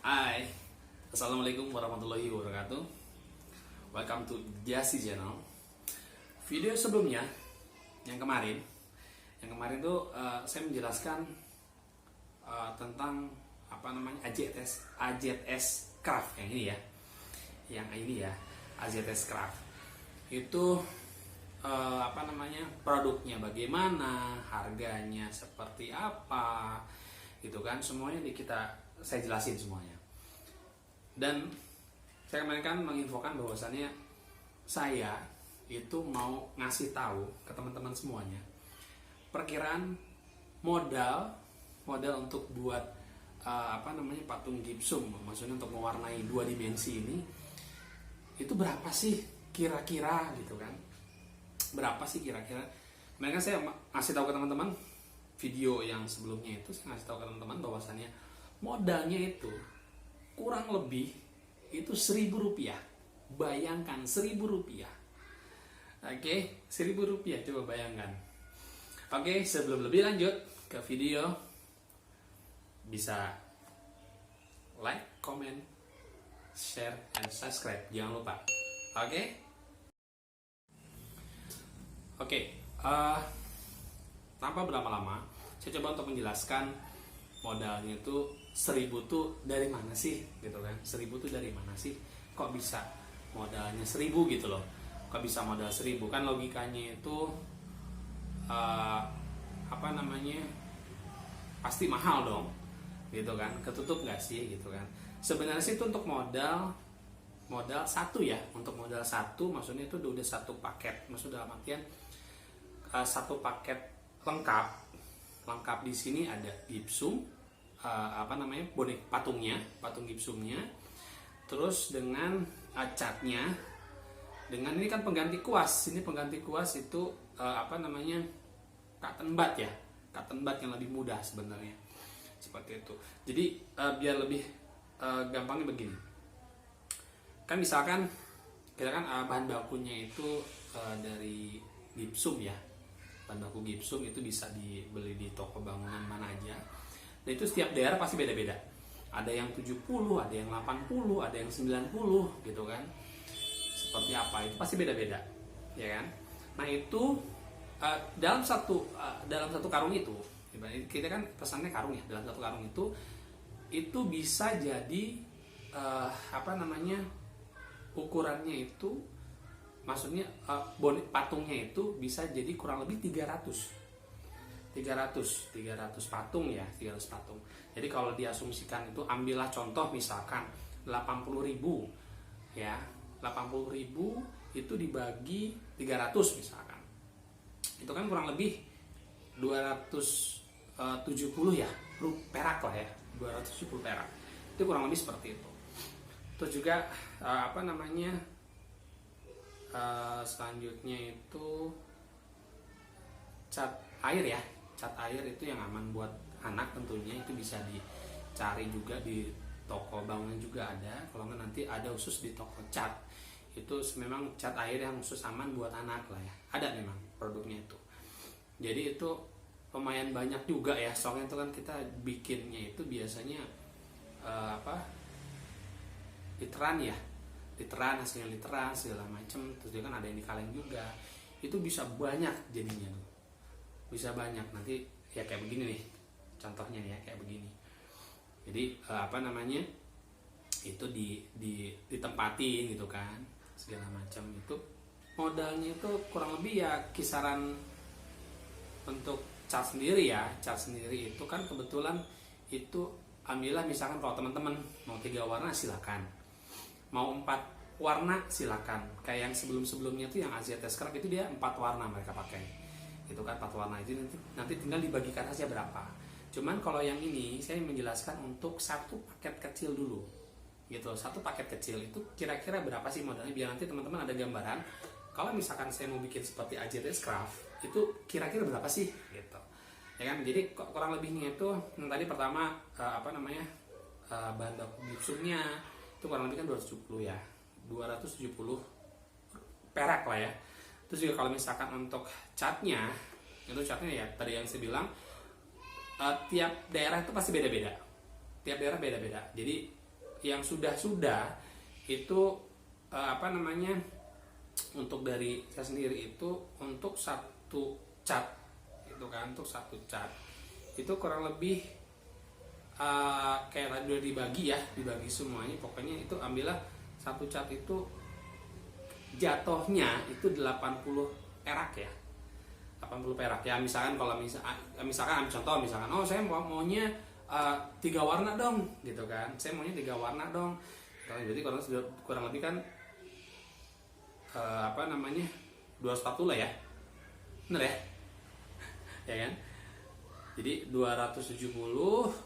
Hai, Assalamualaikum warahmatullahi wabarakatuh. Welcome to Jasi Channel. Video sebelumnya, yang kemarin tuh saya menjelaskan tentang AZS Craft yang ini ya, AZS Craft itu produknya bagaimana, harganya seperti apa, gitu kan, semuanya saya jelasin semuanya. Dan saya kemarin kan menginfokan bahwasannya saya itu mau ngasih tahu ke teman-teman semuanya perkiraan modal untuk buat patung gipsum, maksudnya untuk mewarnai 2 dimensi ini itu berapa sih kira-kira, gitu kan. Berapa sih kira-kira? Kemarin kan saya ngasih tahu ke teman-teman, video yang sebelumnya itu saya ngasih tahu ke teman-teman bahwasannya modalnya itu kurang lebih itu Rp1.000. Bayangkan Rp1.000. Oke, Rp1.000, coba bayangkan. Oke, sebelum lebih lanjut ke video, bisa like, comment, share, and subscribe, jangan lupa. Oke, tanpa berlama-lama, saya coba untuk menjelaskan modalnya itu 1.000 tuh dari mana sih, gitu kan. 1.000 tuh dari mana sih? Kok bisa modalnya 1.000 gitu loh? Kok bisa modal 1.000? Kan logikanya itu pasti mahal dong, gitu kan. Ketutup nggak sih, gitu kan. Sebenarnya sih itu untuk modal satu ya, untuk modal satu, maksudnya itu udah satu paket, maksud dalam artian satu paket lengkap. Di sini ada gipsum, patung gipsumnya, terus dengan catnya, dengan ini kan pengganti kuas. Ini pengganti kuas itu cotton bud ya, cotton bud yang lebih mudah sebenarnya, seperti itu. Jadi biar lebih gampangnya begini, kan misalkan kita kan bahan bakunya itu dari gipsum ya. Bahan baku gipsum itu bisa dibeli di toko bangunan mana aja. Dan itu setiap daerah pasti beda-beda. Ada yang 70, ada yang 80, ada yang 90, gitu kan. Seperti apa itu pasti beda-beda, ya kan? Nah, itu dalam satu karung itu, kita kan pesannya karung ya. Dalam satu karung itu bisa jadi ukurannya itu, maksudnya patungnya itu bisa jadi kurang lebih 300 patung ya, 300 patung. Jadi kalau diasumsikan itu, ambillah contoh misalkan 80.000 ya, 80.000 itu dibagi 300 misalkan, itu kan kurang lebih 270 ya, perak lah ya, 270 perak. Itu kurang lebih seperti itu. Terus juga selanjutnya itu cat air ya. Cat air itu yang aman buat anak tentunya, itu bisa dicari juga di toko bangunan juga ada. Kalau nggak nanti ada khusus di toko cat. Itu memang cat air yang khusus aman buat anak lah ya. Ada memang produknya itu. Jadi itu lumayan banyak juga ya. Soalnya itu kan kita bikinnya itu biasanya literan, hasilnya literan segala macam. Terus juga kan ada yang di kaleng juga. Itu bisa banyak jadinya tuh. Bisa banyak, nanti ya kayak begini nih contohnya nih ya, kayak begini. Jadi itu ditempatin gitu kan, segala macam. Itu modalnya itu kurang lebih ya kisaran. Untuk cat sendiri itu kan kebetulan itu, ambillah misalkan kalau teman-teman mau 3 warna silakan, mau 4 warna silakan. Kayak yang sebelumnya tuh yang AZS Craft itu dia 4 warna mereka pakai. Itu kan 4 warna itu nanti tinggal dibagikan saja berapa. Cuman kalau yang ini saya menjelaskan untuk satu paket kecil dulu, gitu. Satu paket kecil itu kira-kira berapa sih modalnya, biar nanti teman-teman ada gambaran. Kalau misalkan saya mau bikin seperti AZS Craft itu kira-kira berapa sih, gitu ya kan. Jadi kurang lebihnya itu yang tadi pertama bahan baku gipsumnya itu kurang lebih kan 270 ya, 270 perak lah ya. Terus juga kalau misalkan untuk catnya ya tadi yang saya bilang, tiap daerah itu pasti beda-beda. Jadi yang sudah itu apa namanya, untuk dari saya sendiri itu untuk satu cat itu kan, untuk satu cat itu kurang lebih kayak tadi udah dibagi semuanya. Pokoknya itu ambillah satu cat itu jatuhnya itu 80 perak ya. 80 perak ya. Misalkan kalau misalkan ambil contoh, misalkan saya maunya 3 warna dong gitu kan. Saya maunya 3 warna dong. Jadi kurang lebih kan apa namanya, 240 lah ya. Bener ya? Ya kan? Jadi 270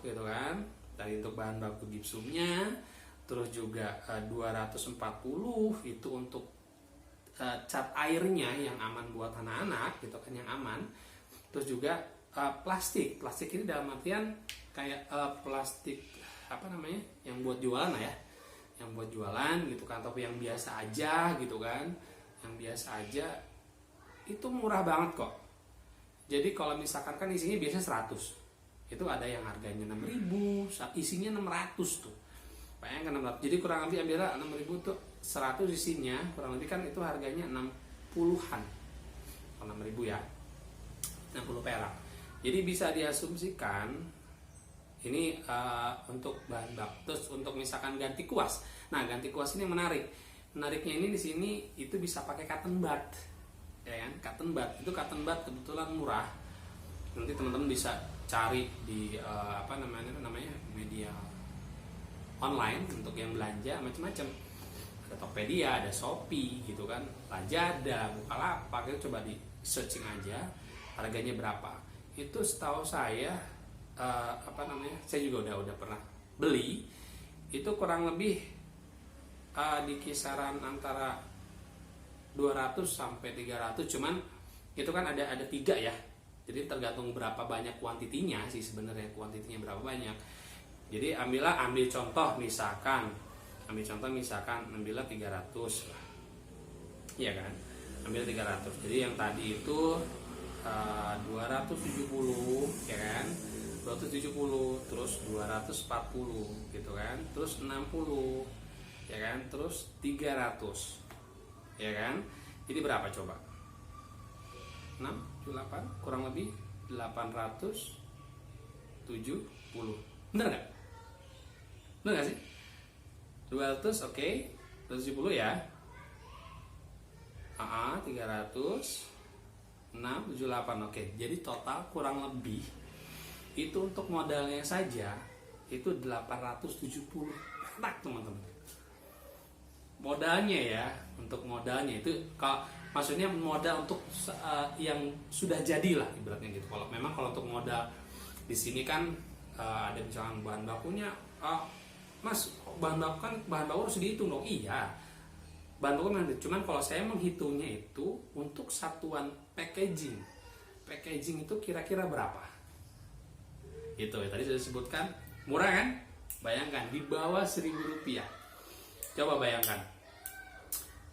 gitu kan. Tadi untuk bahan baku gipsumnya, terus juga 240 itu untuk cat airnya yang aman buat anak-anak gitu kan, yang aman. Terus juga plastik ini dalam artian kayak plastik apa namanya, yang buat jualan lah ya, yang buat jualan gitu kan, tapi yang biasa aja gitu kan, yang biasa aja itu murah banget kok. Jadi kalau misalkan kan isinya biasanya 100, itu ada yang harganya 6.000, isinya 600 tuh. Bayangkan 600. Jadi kurang lebih ambillah 6.000 tuh 100 isinya, kurang lebih kan itu harganya 60-an. Kalau 6.000 ya. 60 perak. Jadi bisa diasumsikan ini untuk bahan baku. Terus untuk misalkan ganti kuas. Nah, ganti kuas ini menarik. Menariknya ini di sini itu bisa pakai cotton bud. Ya kan? Cotton bud. Itu cotton bud kebetulan murah. Nanti teman-teman bisa cari di apa namanya media online untuk yang belanja macam-macam. Ada Tokopedia, ada Shopee gitu kan, Lazada, Bukalapak, itu coba di searching aja harganya berapa. Itu setahu saya apa namanya, saya juga udah pernah beli, itu kurang lebih di kisaran antara 200 sampai 300. Cuman itu kan ada 3 ya. Jadi tergantung berapa banyak kuantitinya sih sebenarnya, kuantitinya berapa banyak. Jadi ambil contoh misalkan ambillah 300 lah. Iya kan? Ambil 300. Jadi yang tadi itu 270 ya kan? 270 terus 240 gitu kan? Terus 60 ya kan? Terus 300 ya kan? Jadi berapa coba? 6, 8 kurang lebih 870. Bener nggak? Bener gak sih? 200 oke, 270 ya. 300 6, 78 oke. Jadi total kurang lebih itu untuk modalnya saja itu 870 perak teman-teman. Modalnya ya, untuk modalnya itu kalau maksudnya modal untuk yang sudah jadi lah ibaratnya gitu. Kalau untuk modal di sini kan ada misalkan bahan bakunya, Mas, bahan baku harus dihitung dong. Iya, bahan baku memang, cuman kalau saya menghitungnya itu untuk satuan packaging itu kira-kira berapa gitu ya. Tadi sudah disebutkan murah kan, bayangkan di bawah 1.000 rupiah. Coba bayangkan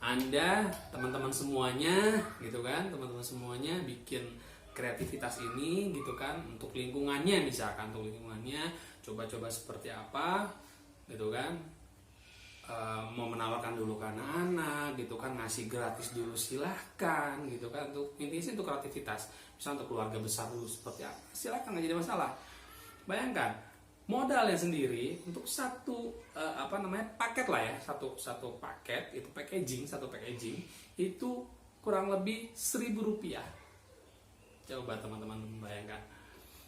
Anda, teman-teman semuanya gitu kan, teman-teman semuanya bikin kreativitas ini gitu kan, untuk lingkungannya, misalkan untuk lingkungannya coba-coba seperti apa gitu kan, mau menawarkan dulu ke anak-anak gitu kan, ngasih gratis dulu silahkan gitu kan. Untuk intinya sih untuk kreativitas, misalnya untuk keluarga besar dulu seperti apa, silahkan, nggak jadi masalah. Bayangkan modalnya sendiri untuk satu paket lah ya, satu paket itu satu packaging itu kurang lebih 1.000 rupiah. Coba teman-teman bayangkan,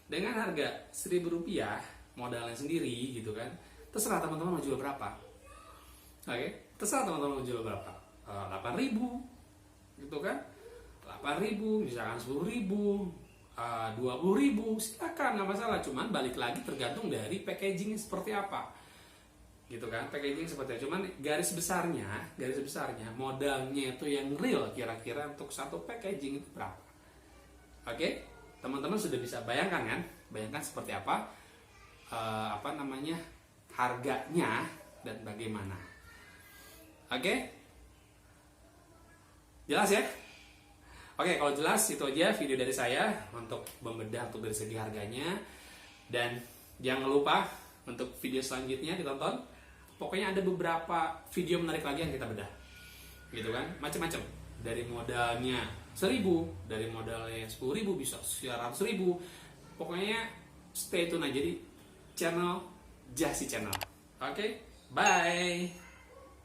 dengan harga 1.000 rupiah modalnya sendiri gitu kan, terserah teman-teman mau jual berapa. Oke, terserah teman-teman mau jual berapa, 8.000 gitu kan, 8.000 misalkan 10.000, 20.000, silakan, nggak masalah. Cuman balik lagi tergantung dari packaging seperti apa gitu kan, packaging seperti apa. Cuman garis besarnya modalnya itu yang real kira-kira untuk satu packaging itu berapa. Oke, teman-teman sudah bisa bayangkan kan, seperti apa harganya dan bagaimana. Oke, jelas ya? Oke, kalau jelas itu aja video dari saya untuk membedah untuk dari segi harganya. Dan jangan lupa untuk video selanjutnya ditonton pokoknya ada beberapa video menarik lagi yang kita bedah, gitu kan, macam-macam. Dari modalnya 1.000, dari modalnya 10.000 bisa 100.000. Pokoknya stay tune aja di channel Jasi Channel. Oke, bye.